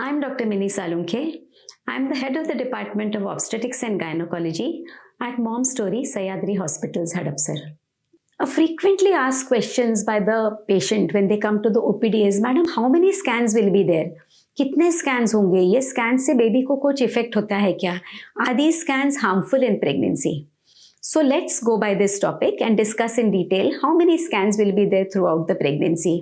I'm Dr. Mini Salunke. I'm the head of the Department of Obstetrics and Gynecology at Mom Story, Sayadri Hospitals, Hadapsar. A frequently asked questions by the patient when they come to the OPD is, Madam, how many scans will be there? कितने scans होंगे? ये scans से baby को कुछ effect होता है क्या? Are these scans harmful in pregnancy? So let's go by this topic and discuss in detail how many scans will be there throughout the pregnancy.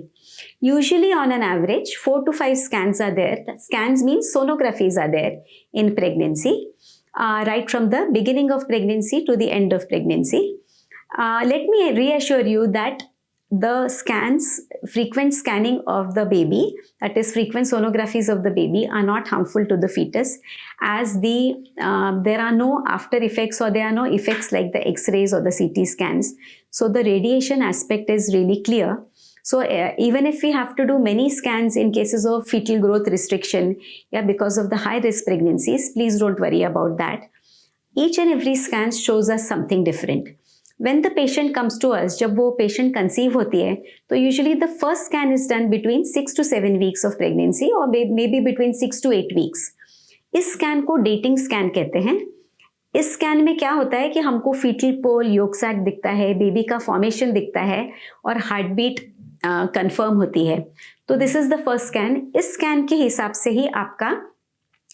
Usually on an average, 4 to 5 scans are there. Scans means sonographies are there in pregnancy, right from the beginning of pregnancy to the end of pregnancy. Let me reassure you that the scans, frequent scanning of the baby, that is frequent sonographies of the baby, are not harmful to the fetus, as there are no after effects or there are no effects like the X-rays or the CT scans. So the radiation aspect is really clear. So even if we have to do many scans in cases of fetal growth restriction, because of the high risk pregnancies, please don't worry about that. Each and every scan shows us something different. When the patient comes to us, जब वो patient conceive होती है, तो usually the first scan is done between 6 to 7 weeks of pregnancy or maybe between 6 to 8 weeks. इस scan को dating scan कहते हैं. इस स्कैन में क्या होता है कि हमको फीटल पोल, योक सैक दिखता है, बेबी का फॉर्मेशन दिखता है और हार्ट बीट कंफर्म होती है. तो this is the first scan. इस स्कैन के हिसाब से ही आपका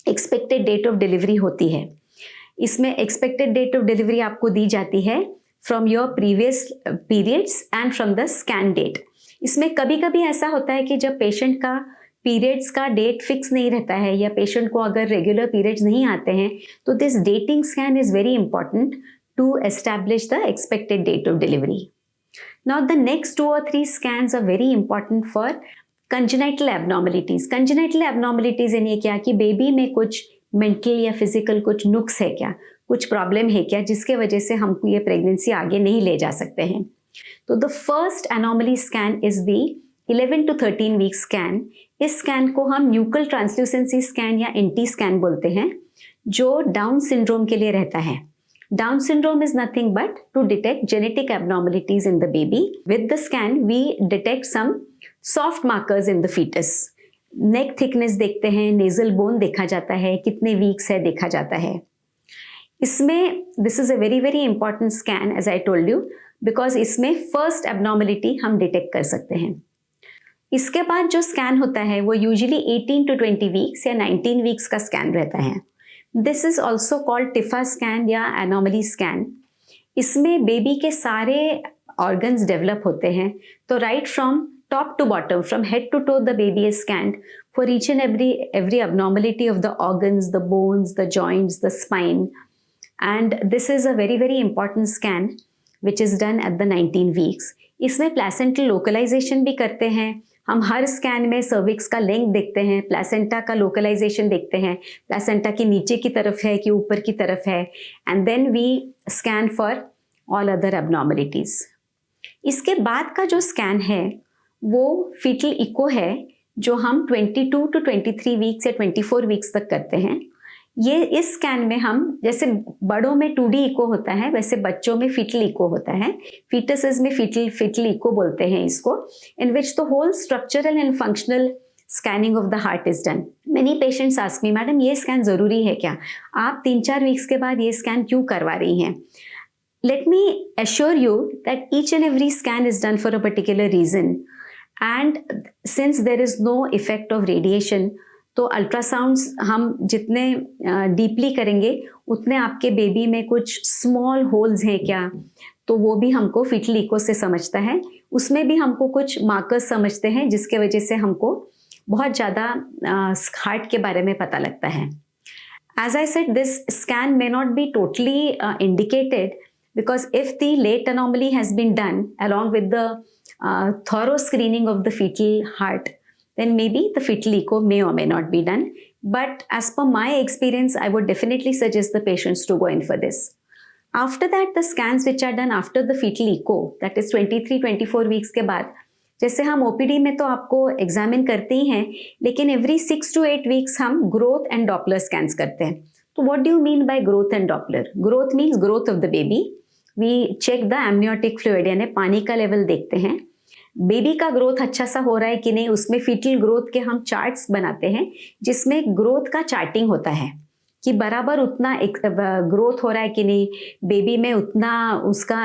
एक्सपेक्टेड डेट ऑफ डिलीवरी होती है. इसमें एक्सपेक्टेड डेट ऑफ डिलीवरी आपको दी जाती है from your previous periods and from the scan date. इसमें कभी कभी ऐसा होता है कि जब पेशेंट का पीरियड्स का डेट फिक्स नहीं रहता है या पेशेंट को अगर रेगुलर पीरियड्स नहीं आते हैं, तो this dating scan is very important to establish the expected date of delivery. Now the next 2 or 3 scans are very important for congenital abnormalities. Congenital abnormalities यानी क्या कि बेबी में कुछ मेंटल या फिजिकल कुछ नुक्स है क्या, कुछ प्रॉब्लम है क्या, जिसके वजह से हमको ये प्रेगनेंसी आगे नहीं ले जा सकते हैं. तो the first anomaly scan is the 11 to 13 week scan. इस स्कैन को हम न्यूकल ट्रांसल्यूसेंसी स्कैन या एनटी स्कैन बोलते हैं, जो डाउन सिंड्रोम के लिए रहता है. Down syndrome is nothing but to detect genetic abnormalities in the baby. With the scan, we detect some soft markers in the fetus. Neck thickness देखते हैं, nasal bone देखा जाता है, कितने weeks है देखा जाता है. इसमें this is a very very important scan as I told you, because इसमें first abnormality हम detect कर सकते हैं. इसके बाद जो स्कैन होता है वो usually 18 to 20 weeks या 19 weeks का स्कैन रहता है. This is also called TIFFA scan या एनोमली स्कैन. इसमें बेबी के सारे ऑर्गन्स डेवलप होते हैं. तो right from top to bottom, from head to toe the baby is scanned for each and every abnormality of the organs, the bones, the joints, the spine. And this is a very very important scan which is done at the 19 weeks. इसमें placental localization भी करते हैं हम. हर scan में cervix का length देखते हैं, placenta का लोकलाइजेशन देखते हैं, प्लेसेंटा की नीचे की तरफ है कि ऊपर की तरफ है, and then we scan for all other abnormalities. इसके बाद का जो स्कैन है वो फीटल इको है, जो हम 22 to 23 वीक्स या 24 वीक्स तक करते हैं. ये इस स्कैन में हम, जैसे बड़ों में 2D इको होता है वैसे बच्चों में फीटल इको होता है. फीटसेस में फीटल इको बोलते हैं इसको, in which the whole structural and functional scanning of the heart is done. Many patients ask me, madam ये स्कैन जरूरी है क्या, आप 3-4 वीक्स के बाद ये स्कैन क्यों करवा रही हैं? Let me assure you that each and every scan is done for a particular reason, and since there is no effect of radiation, तो अल्ट्रासाउंड्स हम जितने डीपली करेंगे उतने आपके बेबी में कुछ स्मॉल होल्स हैं क्या, तो वो भी हमको फीटल इको से समझता है. उसमें भी हमको कुछ मार्कर्स समझते हैं जिसके वजह से हमको बहुत ज़्यादा हार्ट के बारे में पता लगता है. As I said, this scan may not be totally indicated, because if the late anomaly has been done along with the thorough screening of the fetal heart, then maybe the fetal echo may or may not be done. But as per my experience, I would definitely suggest the patients to go in for this. After that, the scans which are done after the fetal echo, that is 23-24 weeks के बाद, जैसे हम OPD में तो आपको examine करते ही हैं, लेकिन every 6 to 8 weeks हम growth and Doppler scans करते हैं. तो what do you mean by growth and Doppler? Growth means growth of the baby. We check the amniotic fluid, यानी पानी का लेवल देखते हैं. बेबी का ग्रोथ अच्छा सा हो रहा है कि नहीं, उसमें फीटल ग्रोथ के हम चार्ट्स बनाते हैं जिसमें ग्रोथ का चार्टिंग होता है कि बराबर उतना ग्रोथ हो रहा है कि नहीं, बेबी में उतना उसका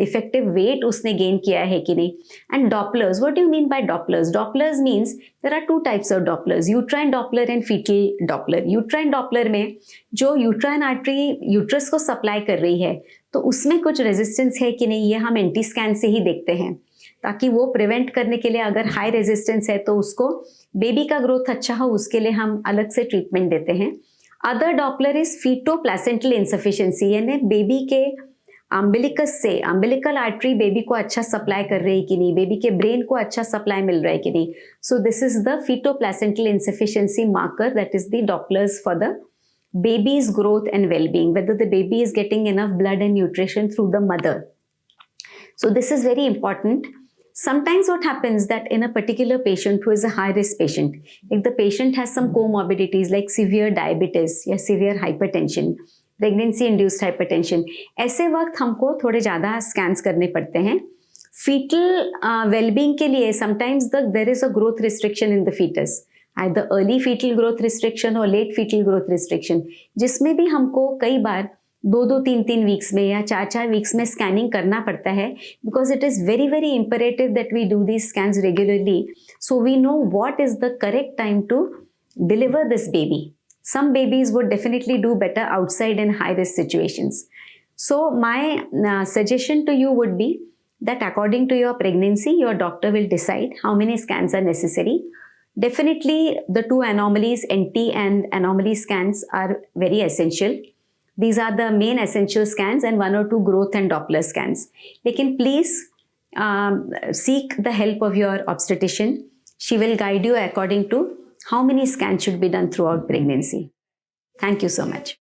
इफेक्टिव वेट उसने गेन किया है कि नहीं. And Dopplers, what do you mean by Dopplers? Dopplers means there are two types of Dopplers, uterine Doppler and fetal Doppler. Uterine Doppler में जो यूट्राइन आर्टरी यूट्रस को सप्लाई कर रही है तो उसमें कुछ रेजिस्टेंस है कि नहीं, ये हम एंटी स्कैन से ही देखते हैं, ताकि वो प्रिवेंट करने के लिए अगर हाई रेजिस्टेंस है तो उसको बेबी का ग्रोथ अच्छा हो उसके लिए हम अलग से ट्रीटमेंट देते हैं. Other Doppler is feto placental insufficiency, यानी बेबी के अम्बिलिकस से, अम्बिलिकल आर्टरी बेबी को अच्छा सप्लाई कर रही है कि नहीं, बेबी के ब्रेन को अच्छा सप्लाई मिल रहा है कि नहीं. So this is the feto placental insufficiency marker, that is the Doppler's for the baby's growth and well-being, whether the baby is getting enough blood and nutrition through the mother. So this is very important. Sometimes what happens that in a particular patient who is a high-risk patient, if the patient has some comorbidities like severe diabetes या severe hypertension, pregnancy-induced hypertension, ऐसे वक्त हमको थोड़े ज़्यादा scans करने पड़ते हैं. Fetal well-being के लिए sometimes there is a growth restriction in the fetus, either early fetal growth restriction or late fetal growth restriction, जिसमें भी हमको कई बार 2-3 वीक्स में या 4 वीक्स में स्कैनिंग करना पड़ता है, because it is very very imperative that we do these scans regularly, so we know what is the correct time to deliver this baby. Some babies would definitely do better outside in high risk situations. So my suggestion to you would be that according to your pregnancy, your doctor will decide how many scans are necessary. Definitely the two anomalies, NT and anomaly scans, are very essential. These are the main essential scans and 1 or 2 growth and Doppler scans. Lekin please seek the help of your obstetrician. She will guide you according to how many scans should be done throughout pregnancy. Thank you so much.